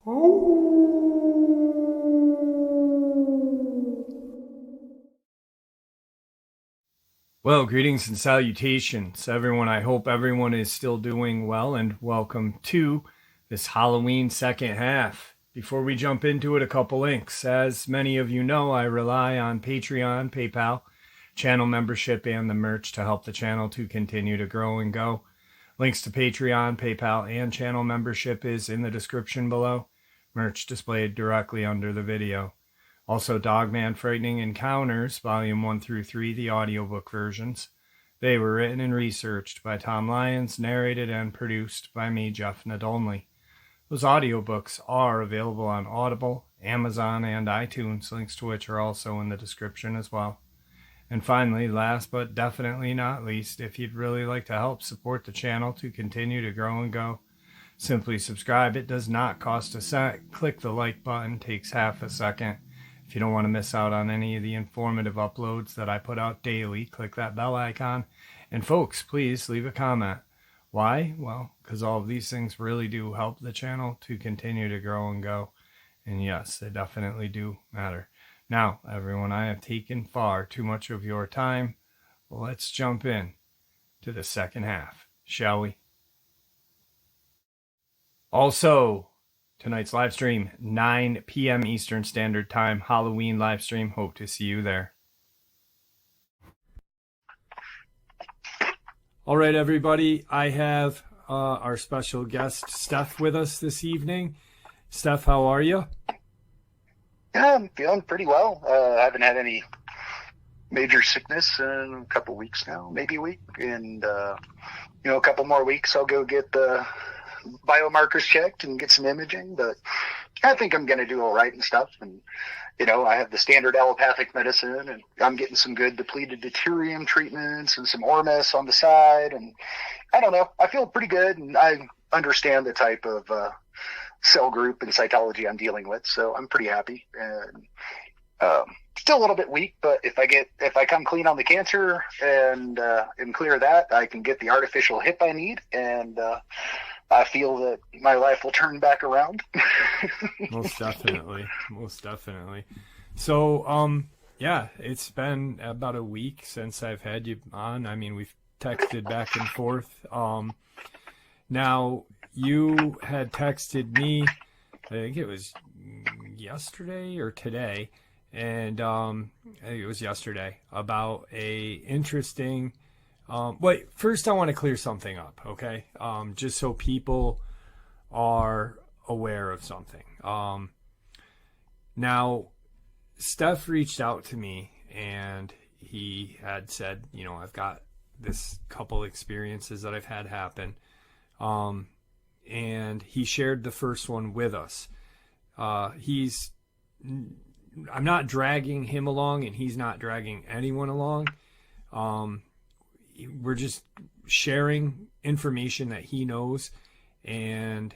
Well, greetings and salutations, everyone. I hope everyone is still doing well, and welcome to this Halloween second half. Before we jump into it, a couple links. As many of you know, I rely on Patreon, PayPal, channel membership, and the merch to help the channel to continue to grow and go. Links to Patreon, PayPal, and channel membership is in the description below. Merch displayed directly under the video. Also, Dogman Frightening Encounters, Volume 1 through 3, the audiobook versions. They were written and researched by Tom Lyons, narrated and produced by me, Jeff Nadolny. Those audiobooks are available on Audible, Amazon, and iTunes, links to which are also in the description as well. And finally, last but definitely not least, if you'd really like to help support the channel to continue to grow and go, simply subscribe. It does not cost a cent. Click the like button, takes half a second. If you don't want to miss out on any of the informative uploads that I put out daily, click that bell icon. And folks, please leave a comment. Why? Well, because all of these things really do help the channel to continue to grow and go. And yes, they definitely do matter. Now, everyone, I have taken far too much of your time. Let's jump in to the second half, shall we? Also, tonight's live stream, 9 p.m. Eastern Standard Time, Halloween live stream. Hope to see you there. All right, everybody. I have our special guest, Steph, with us this evening. Steph, how are you? Yeah, I'm feeling pretty well. I haven't had any major sickness in a couple weeks now, maybe a week. And, a couple more weeks, I'll go get the biomarkers checked and get some imaging, but I think I'm going to do all right and stuff. And, I have the standard allopathic medicine, and I'm getting some good depleted deuterium treatments and some Ormus on the side. And I don't know, I feel pretty good, and I understand the type of cell group and cytology I'm dealing with. So I'm pretty happy, and still a little bit weak, but if I come clean on the cancer and clear that, I can get the artificial hip I need, and I feel that my life will turn back around. Most definitely. So, it's been about a week since I've had you on. I mean, we've texted back and forth. Now, you had texted me, I think it was yesterday or today, and I think it was yesterday, about a interesting... wait, first I want to clear something up, okay? Just so people are aware of something. Now, Steph reached out to me, and he had said, I've got this couple experiences that I've had happen. And he shared the first one with us. I'm not dragging him along, and he's not dragging anyone along. We're just sharing information that he knows, and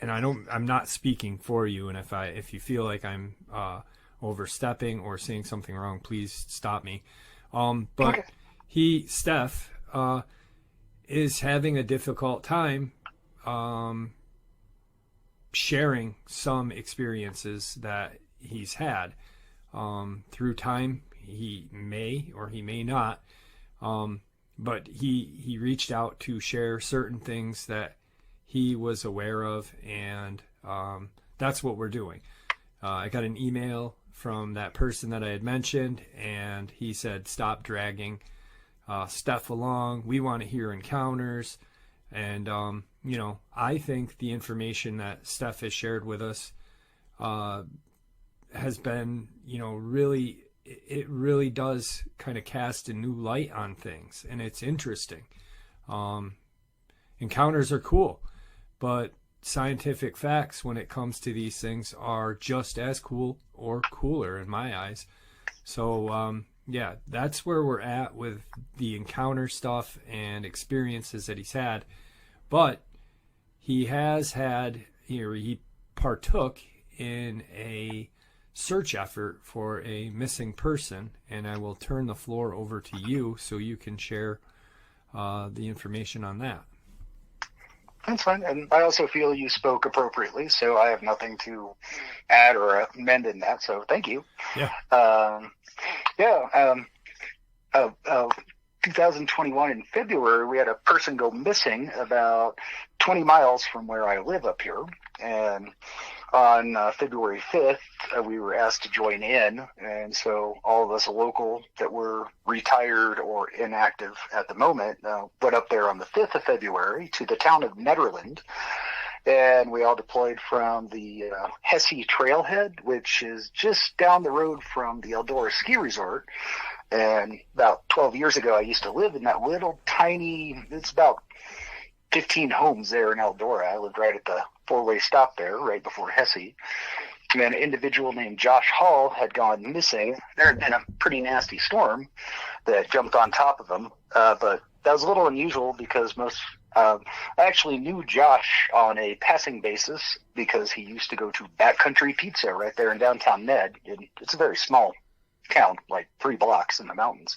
I'm not speaking for you. And if you feel like I'm overstepping or saying something wrong, please stop me. But Steph is having a difficult time sharing some experiences that he's had through time. He may or he may not, but he reached out to share certain things that he was aware of, and that's what we're doing. I got an email from that person that I had mentioned, and he said, stop dragging Steph along. We want to hear encounters. And, I think the information that Steph has shared with us has been, it really does kind of cast a new light on things, and it's interesting. Encounters are cool, but scientific facts when it comes to these things are just as cool or cooler in my eyes. So, that's where we're at with the encounter stuff and experiences that he's had. But he has had, he partook in a search effort for a missing person, and I will turn the floor over to you so you can share the information on that. That's fine. And I also feel you spoke appropriately, so I have nothing to add or amend in that. So thank you. Yeah. Yeah. 2021 in February, we had a person go missing about 20 miles from where I live up here. And on February 5th, we were asked to join in. And so all of us local that were retired or inactive at the moment went up there on the 5th of February to the town of Netherland. And we all deployed from the Hesse Trailhead, which is just down the road from the Eldora Ski Resort. And about 12 years ago, I used to live in that little tiny, it's about 15 homes there in Eldora. I lived right at the four-way stop there, right before Hesse. And an individual named Josh Hall had gone missing. There had been a pretty nasty storm that jumped on top of him. But that was a little unusual because I actually knew Josh on a passing basis because he used to go to Backcountry Pizza right there in downtown Ned. And it's a very small town, like 3 blocks in the mountains.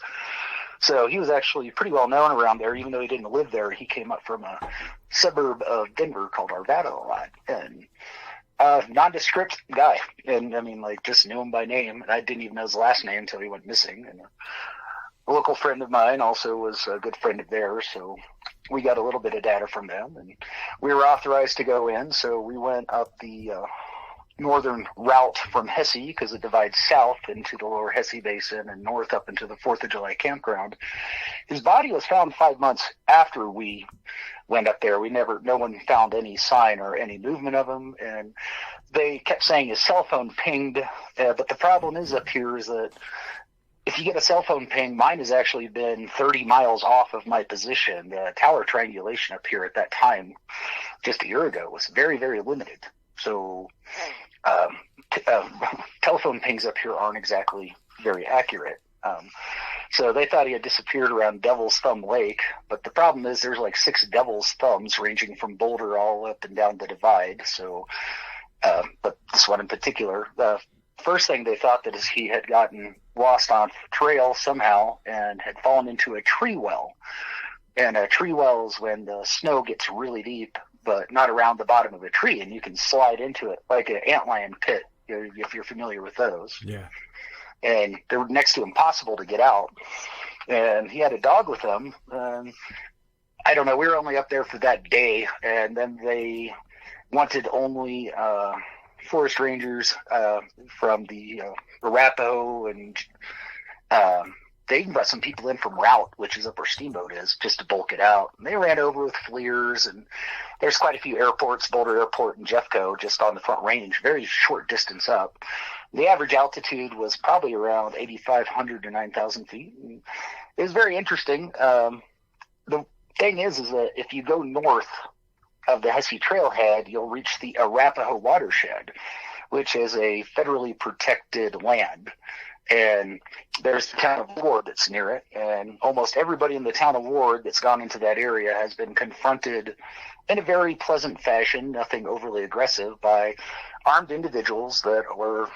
So he was actually pretty well known around there, even though he didn't live there. He came up from a suburb of Denver called Arvada a lot. And nondescript guy. And I mean, like, just knew him by name. And I didn't even know his last name until he went missing. And a local friend of mine also was a good friend of theirs. So we got a little bit of data from them. And we were authorized to go in. So we went up the northern route from Hesse because it divides south into the lower Hesse Basin and north up into the 4th of July campground. His body was found 5 months after we went up there. No one found any sign or any movement of him, and they kept saying his cell phone pinged. But the problem is up here is that if you get a cell phone ping, mine has actually been 30 miles off of my position. The tower triangulation up here at that time, just a year ago, was very, very limited. So telephone pings up here aren't exactly very accurate. So they thought he had disappeared around Devil's Thumb Lake, but the problem is there's like 6 Devil's Thumbs ranging from Boulder all up and down the divide. So, but this one in particular, the first thing they thought that is he had gotten lost on trail somehow and had fallen into a tree well. And a tree well is when the snow gets really deep, but not around the bottom of a tree, and you can slide into it like an antlion pit, if you're familiar with those. Yeah. And they're next to impossible to get out. And he had a dog with him. I don't know. We were only up there for that day, and then they wanted only forest rangers from the Arapaho, and they even brought some people in from Route, which is up where Steamboat is, just to bulk it out. And they ran over with FLIRs, and there's quite a few airports, Boulder Airport and Jeffco, just on the Front Range, very short distance up. The average altitude was probably around 8,500 to 9,000 feet. And it was very interesting. The thing is that if you go north of the Hesse Trailhead, you'll reach the Arapaho watershed, which is a federally protected land. And there's the town of Ward that's near it, and almost everybody in the town of Ward that's gone into that area has been confronted in a very pleasant fashion, nothing overly aggressive, by armed individuals that were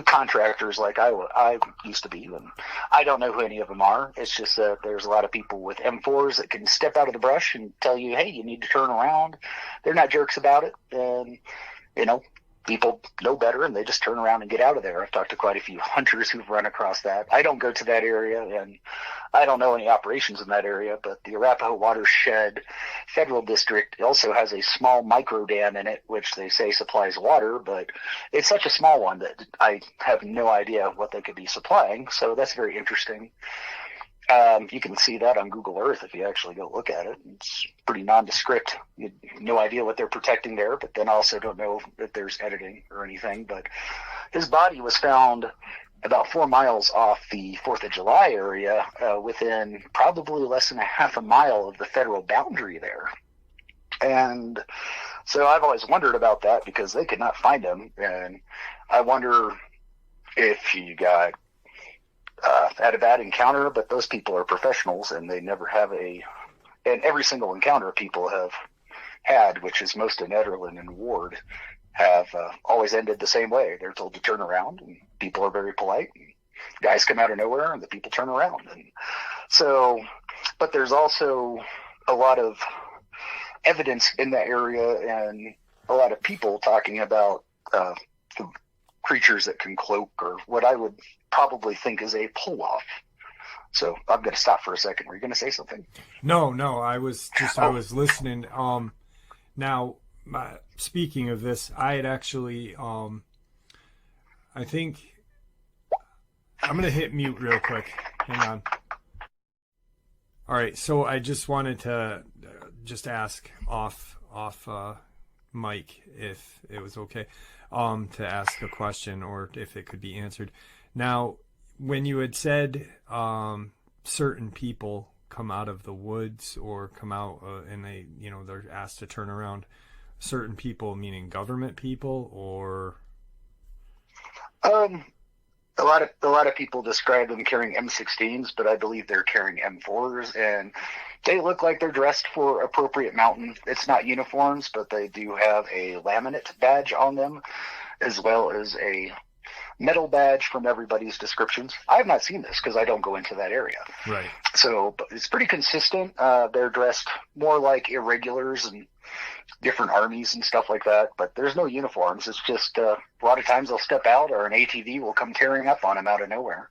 contractors like I used to be. And I don't know who any of them are. It's just that there's a lot of people with M4s that can step out of the brush and tell you, hey, you need to turn around. They're not jerks about it. And, people know better, and they just turn around and get out of there. I've talked to quite a few hunters who've run across that. I don't go to that area, and I don't know any operations in that area, but the Arapaho Watershed Federal District also has a small micro dam in it, which they say supplies water, but it's such a small one that I have no idea what they could be supplying, so that's very interesting. You can see that on Google Earth if you actually go look at it. It's pretty nondescript. You have no idea what they're protecting there, but then also don't know if there's editing or anything. But his body was found about 4 miles off the 4th of July area, within probably less than a half a mile of the federal boundary there. And so I've always wondered about that because they could not find him. And I wonder if you got had a bad encounter, but those people are professionals and they never have and every single encounter people have had, which is most of Netherland and Ward, have always ended the same way. They're told to turn around, and people are very polite. And guys come out of nowhere, and the people turn around. And so, but there's also a lot of evidence in that area and a lot of people talking about the creatures that can cloak, or what I would probably think is a pull-off. So I'm going to stop for a second. Were you going to say something? No, I was listening. Now, speaking of this, I had actually, I think I'm going to hit mute real quick. Hang on. All right. So I just wanted to just ask off mic if it was okay, to ask a question or if it could be answered. Now, when you had said, certain people come out of the woods or come out and they, they're asked to turn around, certain people meaning government people, or a lot of people describe them carrying M16s, but I believe they're carrying M4s, and they look like they're dressed for appropriate mountain. It's not uniforms, but they do have a laminate badge on them, as well as a metal badge from everybody's descriptions. I have not seen this because I don't go into that area. Right. So but it's pretty consistent. They're dressed more like irregulars and different armies and stuff like that, but there's no uniforms. It's just a lot of times they'll step out or an ATV will come tearing up on them out of nowhere.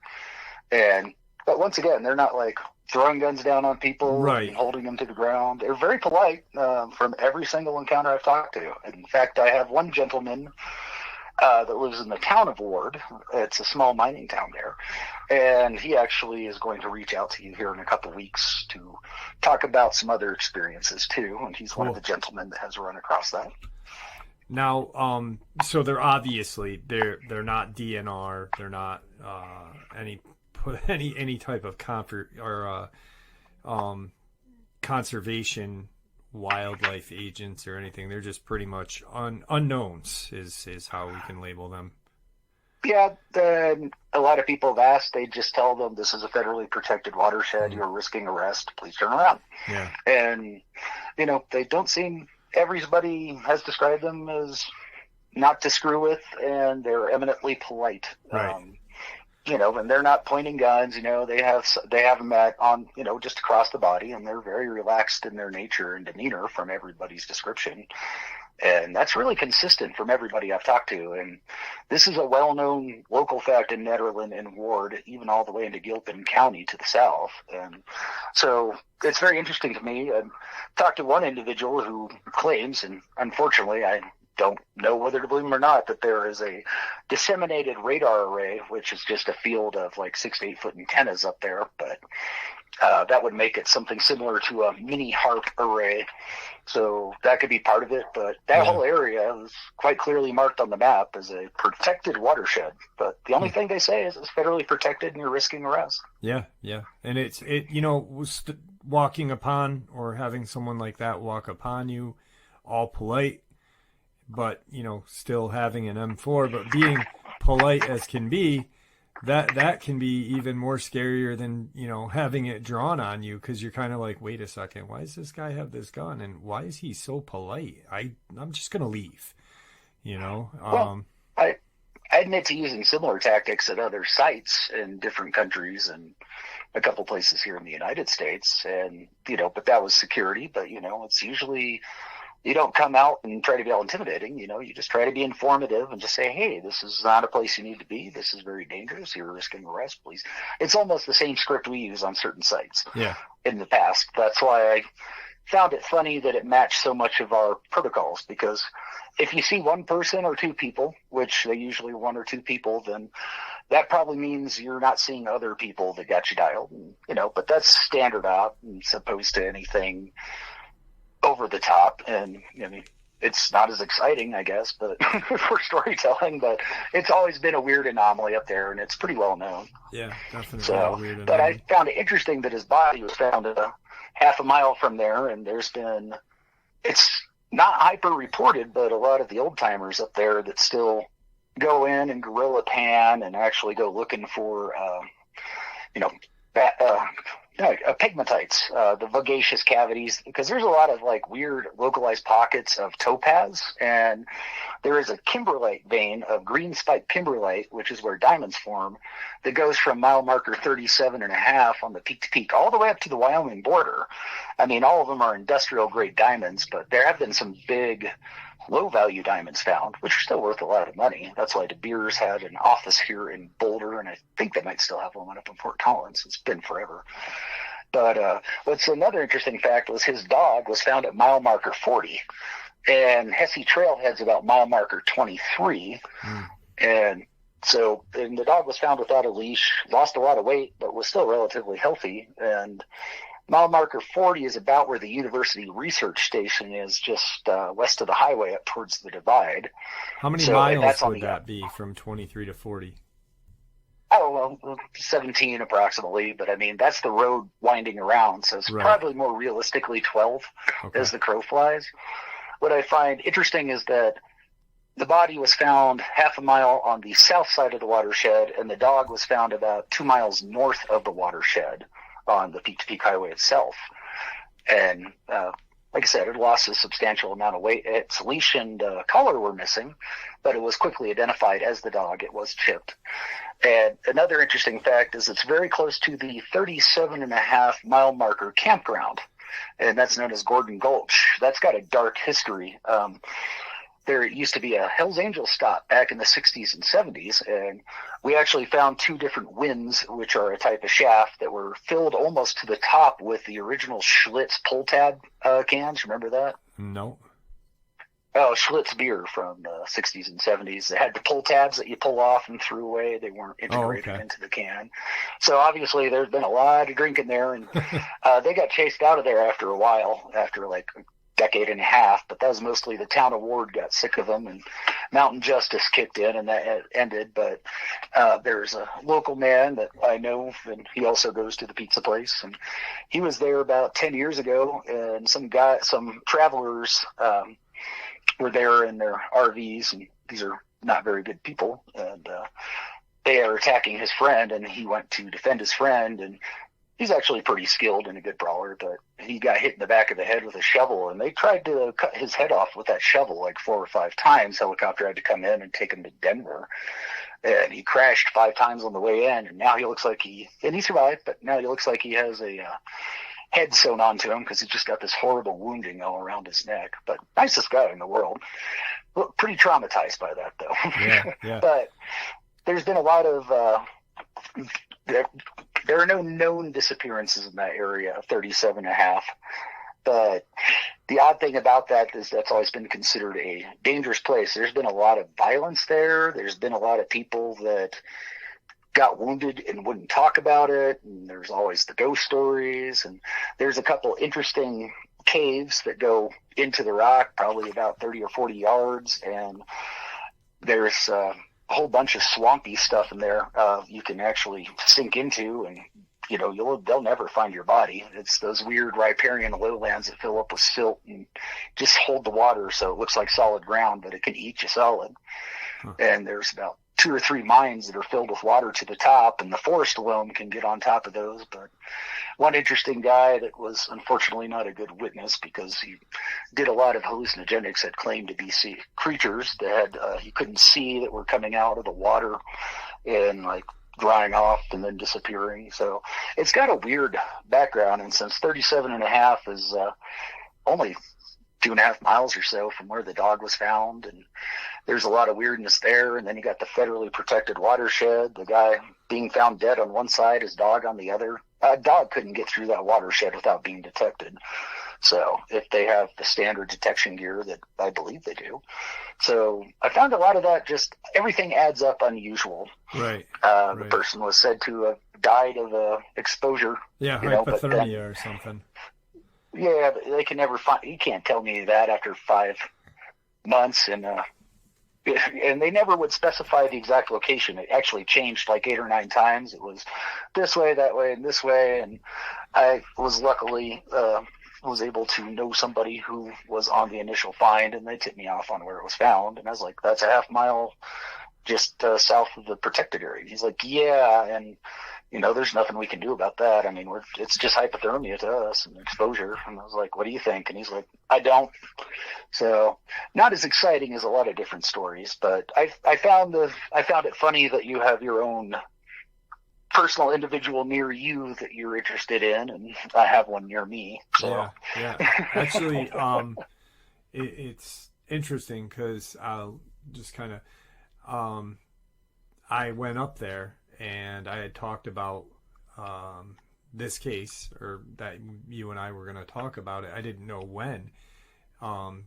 But once again, they're not like throwing guns down on people, right, and holding them to the ground. They're very polite from every single encounter I've talked to. In fact, I have one gentleman that lives in the town of Ward. It's a small mining town there. And he actually is going to reach out to you here in a couple weeks to talk about some other experiences too. And he's one of the gentlemen that has run across that. Now, so they're obviously they're not DNR. They're not any type of comfort or conservation wildlife agents or anything. They're just pretty much unknowns is how we can label them. Yeah, a lot of people have asked. They just tell them this is a federally protected watershed. You're risking arrest. Please turn around. Yeah. And they don't seem. Everybody has described them as not to screw with, and they're eminently polite. Right. And they're not pointing guns. They have them on just across the body, and they're very relaxed in their nature and demeanor from everybody's description. And that's really consistent from everybody I've talked to. And this is a well-known local fact in Netherland and Ward, even all the way into Gilpin County to the south. And so it's very interesting to me. I talked to one individual who claims, and unfortunately I don't know whether to believe him or not, that there is a disseminated radar array, which is just a field of like 6 to 8 foot antennas up there. But that would make it something similar to a mini HARP array. So that could be part of it. But that whole area is quite clearly marked on the map as a protected watershed. But the only thing they say is it's federally protected and you're risking arrest. Yeah. And it walking upon or having someone like that walk upon you, all polite, but still having an M4, but being polite as can be, that can be even more scarier than having it drawn on you, because you're kind of like, wait a second, why does this guy have this gun and why is he so polite? I'm just gonna leave. Well, I admit to using similar tactics at other sites in different countries and a couple places here in the United States, and but that was security. But it's usually, you don't come out and try to be all intimidating. You just try to be informative and just say, hey, this is not a place you need to be. This is very dangerous. You're risking arrest, please. It's almost the same script we use on certain sites in the past. That's why I found it funny that it matched so much of our protocols, because if you see one person or two people, which they usually one or two people, then that probably means you're not seeing other people that got you dialed. But that's standard op as opposed to anything over the top. And it's not as exciting, I guess, but for storytelling, but it's always been a weird anomaly up there, and it's pretty well known. Yeah, definitely. So, a weird but anomaly. I found it interesting that his body was found a half a mile from there, and it's not hyper reported, but a lot of the old timers up there that still go in and guerrilla pan and actually go looking for pegmatites, the vigaceous cavities, because there's a lot of like weird localized pockets of topaz, and there is a kimberlite vein of green spike kimberlite, which is where diamonds form, that goes from mile marker 37.5 on the peak to peak all the way up to the Wyoming border. I mean, all of them are industrial grade diamonds, but there have been some big low value diamonds found, which are still worth a lot of money. That's why De Beers had an office here in Boulder, and I think they might still have one up in Fort Collins. It's been forever. But what's another interesting fact was his dog was found at mile marker 40, and Hesse Trailhead's about mile marker 23. And the dog was found without a leash, lost a lot of weight, but was still relatively healthy. And mile marker 40 is about where the University Research Station is, just west of the highway up towards the divide. How many miles would that be from 23 to 40? Oh, well, 17 approximately, but I mean, that's the road winding around, so it's probably more realistically 12 as the crow flies. What I find interesting is that the body was found half a mile on the south side of the watershed, and the dog was found about 2 miles north of the watershed on the peak-to-peak highway itself. And like I said, it lost a substantial amount of weight. Its leash and collar were missing, but it was quickly identified as the dog. It was chipped. And another interesting fact is it's very close to the 37.5 mile marker campground, and that's known as Gordon Gulch. That's got a dark history. There used to be a Hells Angels stop back in the 60s and 70s, and we actually found 2 different winds, which are a type of shaft, that were filled almost to the top with the original Schlitz pull tab cans. Remember that? No. Oh, Schlitz beer from the 60s and 70s. They had the pull tabs that you pull off and threw away. They weren't integrated into the can. So obviously there's been a lot of drinking there, and they got chased out of there after a while, after like a decade and a half, but that was mostly the town of Ward got sick of them, and Mountain Justice kicked in, and that ended. But there's a local man that I know, and he also goes to the pizza place, and he was there about 10 years ago, and some travelers were there in their RVs, and these are not very good people, and they are attacking his friend, and he went to defend his friend, and he's actually pretty skilled and a good brawler, but he got hit in the back of the head with a shovel, and they tried to cut his head off with that shovel like 4 or 5 times. Helicopter had to come in and take him to Denver, and he crashed 5 times on the way in, and now he looks like he survived, but now he looks like he has a head sewn onto him because he's just got this horrible wounding all around his neck. But nicest guy in the world. Pretty traumatized by that, though. Yeah. But there's been a lot of there are no known disappearances in that area of 37.5. But the odd thing about that is that's always been considered a dangerous place. There's been a lot of violence there. There's been a lot of people that got wounded and wouldn't talk about it. And there's always the ghost stories. And there's a couple interesting caves that go into the rock, probably about 30 or 40 yards. And there's a whole bunch of swampy stuff in there you can actually sink into, and they'll never find your body. It's those weird riparian lowlands that fill up with silt and just hold the water so it looks like solid ground, but it can eat you solid. And there's about 2 or 3 mines that are filled with water to the top, and the forest alone can get on top of those. But one interesting guy that was unfortunately not a good witness because he did a lot of hallucinogenics, had claimed to be creatures that he couldn't see that were coming out of the water and like drying off and then disappearing. So it's got a weird background, and since 37.5 is only 2.5 miles or so from where the dog was found, and there's a lot of weirdness there. And then you got the federally protected watershed, the guy being found dead on one side, his dog on the other. A dog couldn't get through that watershed without being detected. So if they have the standard detection gear that I believe they do. So I found a lot of that, just everything adds up unusual. Right. The person was said to have died of exposure. Yeah, hypothermia or something. Yeah, but they can never find, you can't tell me that after 5 months, and they never would specify the exact location. It actually changed like 8 or 9 times. It was this way, that way, and this way, and I was luckily was able to know somebody who was on the initial find, and they tipped me off on where it was found, and I was like, that's a half mile just south of the protected area. He's like, yeah, and there's nothing we can do about that. I mean, it's just hypothermia to us and exposure. And I was like, what do you think? And he's like, I don't. So not as exciting as a lot of different stories, but I found it funny that you have your own personal individual near you that you're interested in, and I have one near me. So. Yeah. Actually, it's interesting because I'll just kind of, I went up there and I had talked about this case, or that you and I were going to talk about it. I didn't know when,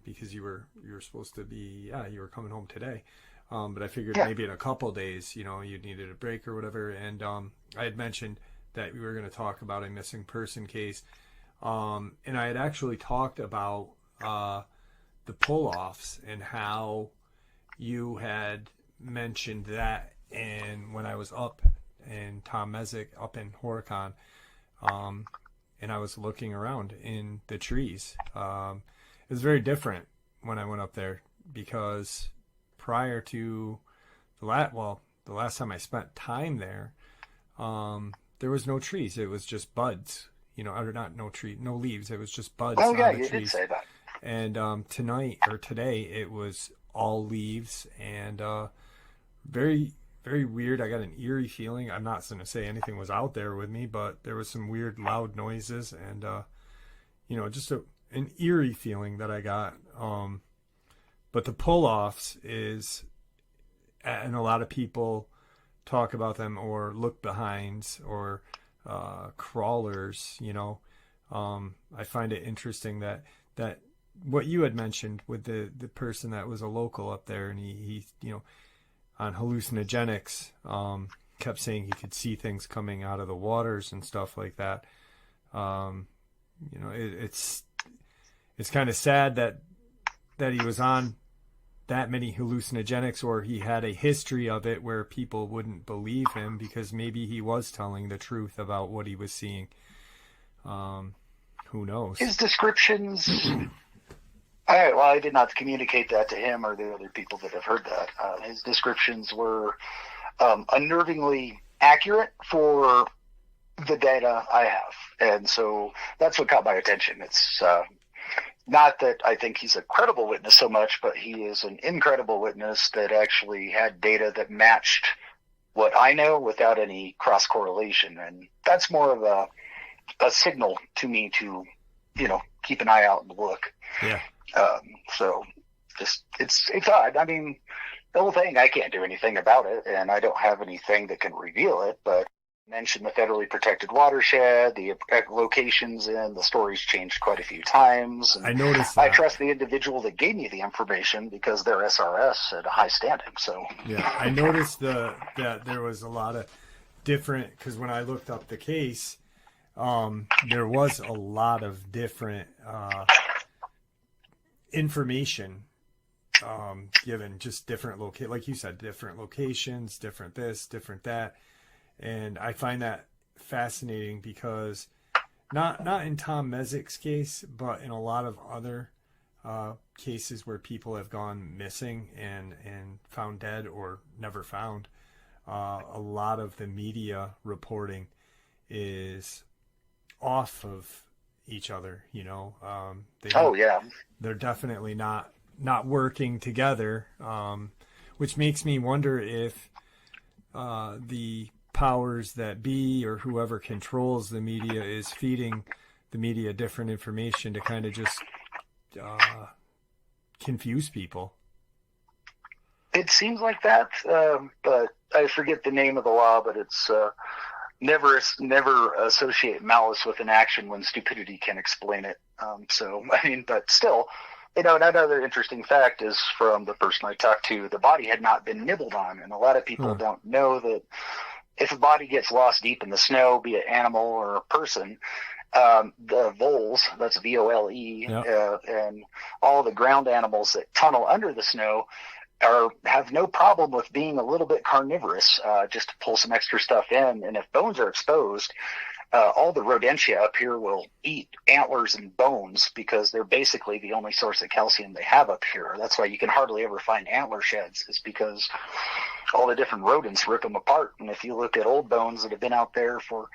because you were supposed to be, you were coming home today. But I figured maybe in a couple days, you needed a break or whatever. And I had mentioned that we were going to talk about a missing person case. And I had actually talked about the pull-offs and how you had mentioned that. And when I was up in Tom Mesick, up in Horicon, and I was looking around in the trees, it was very different when I went up there, because prior to the last time I spent time there, there was no trees. It was just buds, or not no leaves. It was just buds. Oh yeah, on the you trees. did say that. And today it was all leaves, and very, very weird. I got an eerie feeling. I'm not going to say anything was out there with me, but there was some weird loud noises, and just an eerie feeling that I got. But the pull-offs is, and a lot of people talk about them, or look behinds, or crawlers. I find it interesting that what you had mentioned with the person that was a local up there, and he on hallucinogenics, kept saying he could see things coming out of the waters and stuff like that. It's kind of sad that he was on that many hallucinogenics, or he had a history of it where people wouldn't believe him, because maybe he was telling the truth about what he was seeing. Who knows? His descriptions. I did not communicate that to him or the other people that have heard that. His descriptions were unnervingly accurate for the data I have, and so that's what caught my attention. It's not that I think he's a credible witness so much, but he is an incredible witness that actually had data that matched what I know without any cross correlation, and that's more of a signal to me to keep an eye out and look. Yeah. So just it's odd. I mean, the whole thing, I can't do anything about it, and I don't have anything that can reveal it, but I mentioned the federally protected watershed, the locations, and the story's changed quite a few times. And I noticed that. I trust the individual that gave me the information because they're SRS at a high standing. So yeah, I noticed that there was a lot of different, because when I looked up the case, there was a lot of different information given, just different like you said, different locations, different this, different that. And I find that fascinating, because not in Tom Mesick's case, but in a lot of other cases where people have gone missing and found dead or never found, a lot of the media reporting is off of each other. They're definitely not working together, which makes me wonder if the powers that be, or whoever controls the media, is feeding the media different information to kind of just confuse people. It seems like that, but I forget the name of the law, but it's never associate malice with an action when stupidity can explain it. But still, another interesting fact is, from the person I talked to, the body had not been nibbled on, and a lot of people don't know that if a body gets lost deep in the snow, be it animal or a person, the voles, that's VOLE, and all the ground animals that tunnel under the snow have no problem with being a little bit carnivorous, just to pull some extra stuff in. And if bones are exposed, all the rodentia up here will eat antlers and bones, because they're basically the only source of calcium they have up here. That's why you can hardly ever find antler sheds, is because all the different rodents rip them apart. And if you look at old bones that have been out there for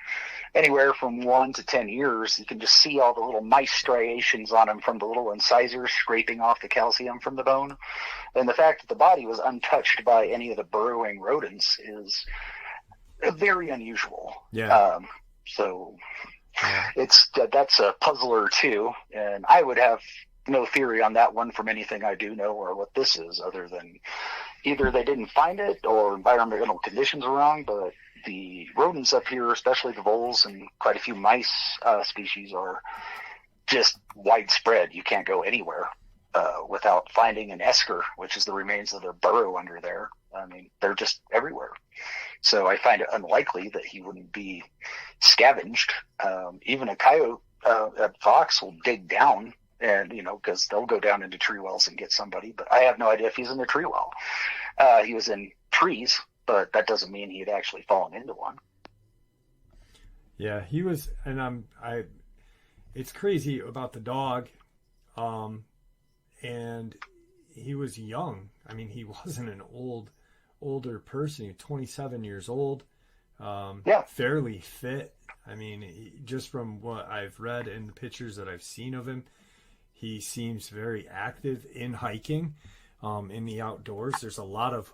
anywhere from 1 to 10 years, you can just see all the little mice striations on them from the little incisors scraping off the calcium from the bone. And the fact that the body was untouched by any of the burrowing rodents is very unusual. Yeah. So that's a puzzler too. And I would have no theory on that one from anything I do know or what this is, other than either they didn't find it or environmental conditions are wrong. But the rodents up here, especially the voles and quite a few mice species, are just widespread. You can't go anywhere without finding an esker, which is the remains of their burrow under there. I mean, they're just everywhere. So I find it unlikely that he wouldn't be scavenged. Even a coyote, a fox will dig down, and because they'll go down into tree wells and get somebody. But I have no idea if he's in a tree well. He was in trees, but that doesn't mean he had actually fallen into one. Yeah, he was, and it's crazy about the dog, and he was young. I mean, he wasn't an older person. He was 27 years old, fairly fit. I mean, just from what I've read and the pictures that I've seen of him, he seems very active in hiking, in the outdoors. There's a lot of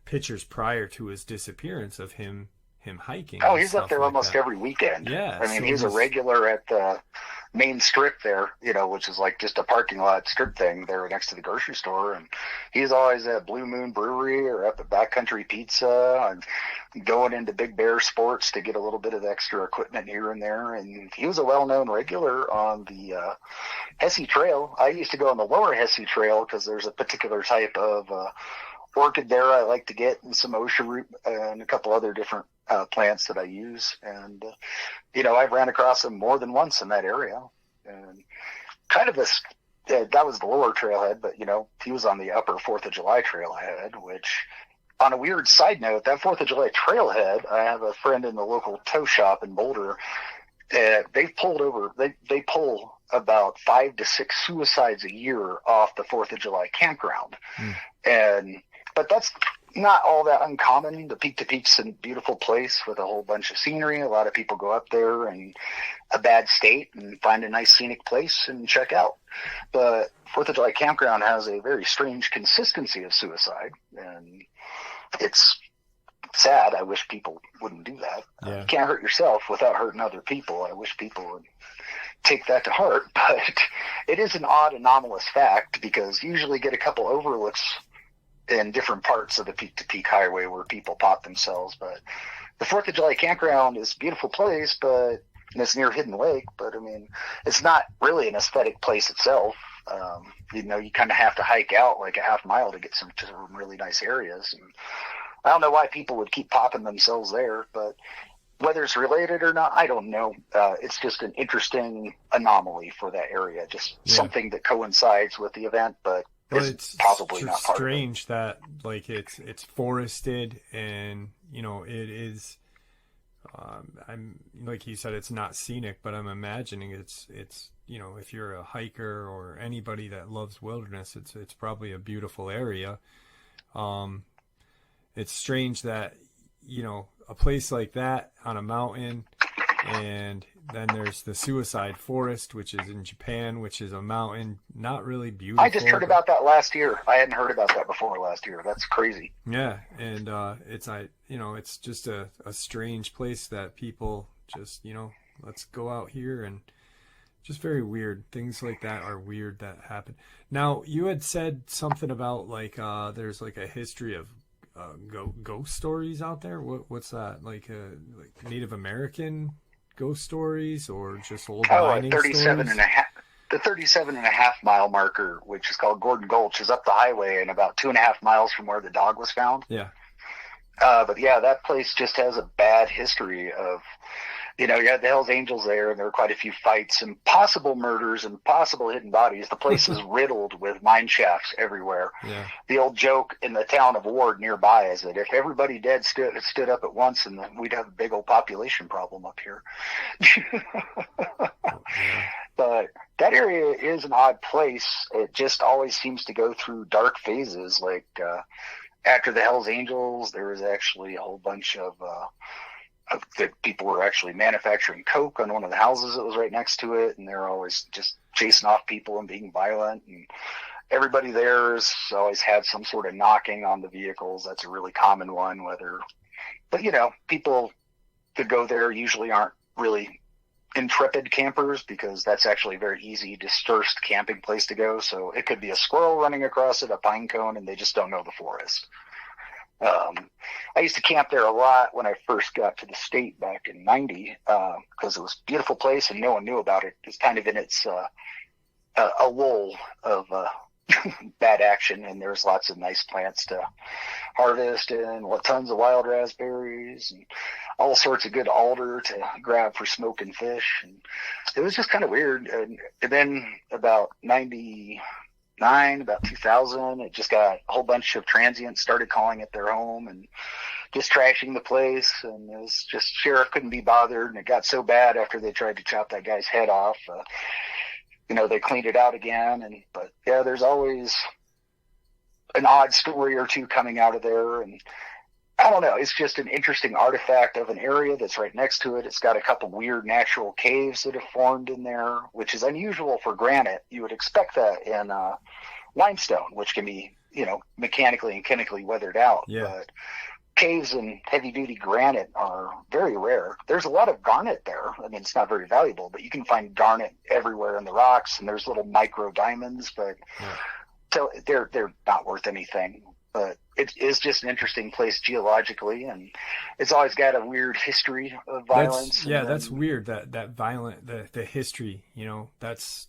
pictures prior to his disappearance of him hiking. Oh, he's up there almost every weekend. Yeah. I mean, he's a regular at the main strip there, which is like just a parking lot strip thing there next to the grocery store. And he's always at Blue Moon Brewery or up at Backcountry Pizza and going into Big Bear Sports to get a little bit of extra equipment here and there. And he was a well-known regular on the Hesse Trail. I used to go on the lower Hesse Trail because there's a particular type of orchid there I like to get, and some OSHA root and a couple other different plants that I use. And, I've ran across them more than once in that area. And kind of that was the lower trailhead, but, he was on the upper 4th of July trailhead, which, on a weird side note, that 4th of July trailhead, I have a friend in the local tow shop in Boulder. They pull about 5 to 6 suicides a year off the 4th of July campground. But that's not all that uncommon. The Peak to Peak's a beautiful place with a whole bunch of scenery. A lot of people go up there in a bad state and find a nice scenic place and check out. But 4th of July campground has a very strange consistency of suicide, and it's sad. I wish people wouldn't do that. Yeah. You can't hurt yourself without hurting other people. I wish people would take that to heart, but it is an odd, anomalous fact, because you usually get a couple overlooks in different parts of the Peak to Peak highway where people pop themselves. But the 4th of July campground is a beautiful place, and it's near Hidden Lake, but I mean, it's not really an aesthetic place itself. You kind of have to hike out like a half mile to get to some really nice areas. And I don't know why people would keep popping themselves there, but whether it's related or not, I don't know. It's just an interesting anomaly for that area, just something that coincides with the event, but it's probably not part strange of it. That it's forested, and it is. I'm like you said, it's not scenic, but I'm imagining it's if you're a hiker or anybody that loves wilderness, it's probably a beautiful area. It's strange that a place like that on a mountain, and then there's the Suicide Forest, which is in Japan, which is a mountain, not really beautiful. I just heard about that last year. I hadn't heard about that before last year. That's crazy. Yeah, and it's just a strange place that people just let's go out here, and just very weird. Things like that are weird that happen. Now, you had said something about there's like a history of ghost stories out there. What's that? Like Native American ghost stories, or just old mining 37 stories? and a half. The 37 and a half mile marker, which is called Gordon Gulch, is up the highway and about 2.5 miles from where the dog was found. Yeah. But yeah, that place just has a bad history of, you had the Hells Angels there, and there were quite a few fights and possible murders and possible hidden bodies. The place is riddled with mine shafts everywhere. Yeah. The old joke in the town of Ward nearby is that if everybody dead stood up at once, and we'd have a big old population problem up here. But that area is an odd place. It just always seems to go through dark phases. after the Hells Angels, there was actually a whole bunch of that people were actually manufacturing coke on one of the houses that was right next to it, and they're always just chasing off people and being violent. And everybody there's always had some sort of knocking on the vehicles. That's a really common one. But people that go there usually aren't really intrepid campers, because that's actually a very easy, dispersed camping place to go. So it could be a squirrel running across it, a pine cone, and they just don't know the forest. I used to camp there a lot when I first got to the state back in '90, because it was a beautiful place and no one knew about it. It's kind of in its a lull of bad action, and there's lots of nice plants to harvest and tons of wild raspberries and all sorts of good alder to grab for smoking fish. And it was just kind of weird. And then about 99, about 2000, it just got a whole bunch of transients started calling it their home and just trashing the place. And it was just, sheriff couldn't be bothered. And it got so bad after they tried to chop that guy's head off, they cleaned it out again. But yeah, there's always an odd story or two coming out of there. And I don't know, it's just an interesting artifact of an area that's right next to it. It's got a couple weird natural caves that have formed in there, which is unusual for granite. You would expect that in limestone, which can be, mechanically and chemically weathered out. Yeah. But caves and heavy-duty granite are very rare. There's a lot of garnet there. I mean, it's not very valuable, but you can find garnet everywhere in the rocks, and there's little micro diamonds, but so they're not worth anything. But it is just an interesting place geologically, and it's always got a weird history of violence. That's weird, that violent, the history, that's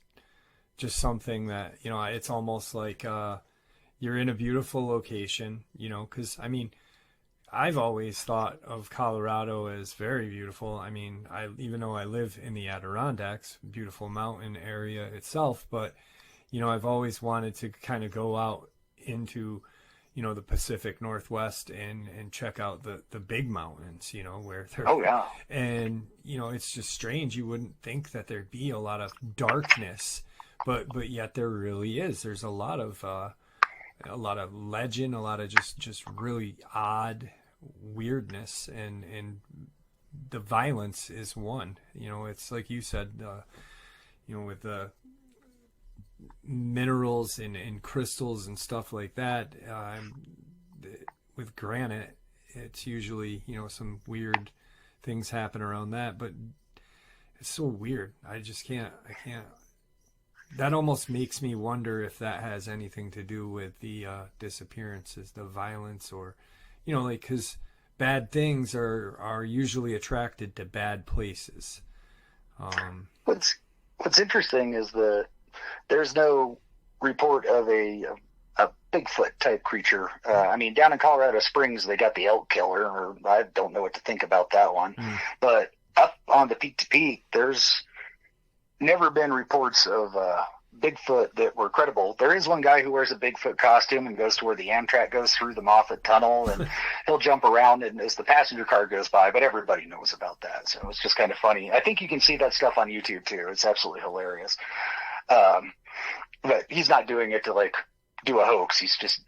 just something that, it's almost like you're in a beautiful location, because, I mean, I've always thought of Colorado as very beautiful. I mean, even though I live in the Adirondacks, beautiful mountain area itself, but, I've always wanted to kind of go out into, the Pacific Northwest and check out the big mountains, where they're, oh yeah. And, it's just strange. You wouldn't think that there'd be a lot of darkness, but yet there really is. There's a lot of legend, a lot of just really odd weirdness, and the violence is one. It's like you said, with the minerals and crystals and stuff like that. With granite, it's usually, some weird things happen around that, but it's so weird. I can't. That almost makes me wonder if that has anything to do with the disappearances, the violence, or, because bad things are usually attracted to bad places. What's interesting is that there's no report of a Bigfoot type creature. I mean, down in Colorado Springs, they got the elk killer, or I don't know what to think about that one. But up on the peak to peak, there's never been reports of Bigfoot that were credible. There is one guy who wears a Bigfoot costume and goes to where the Amtrak goes through the Moffat Tunnel, and he'll jump around and as the passenger car goes by, but everybody knows about that. So it's just kind of funny. I think you can see that stuff on YouTube too. It's absolutely hilarious. But he's not doing it to do a hoax.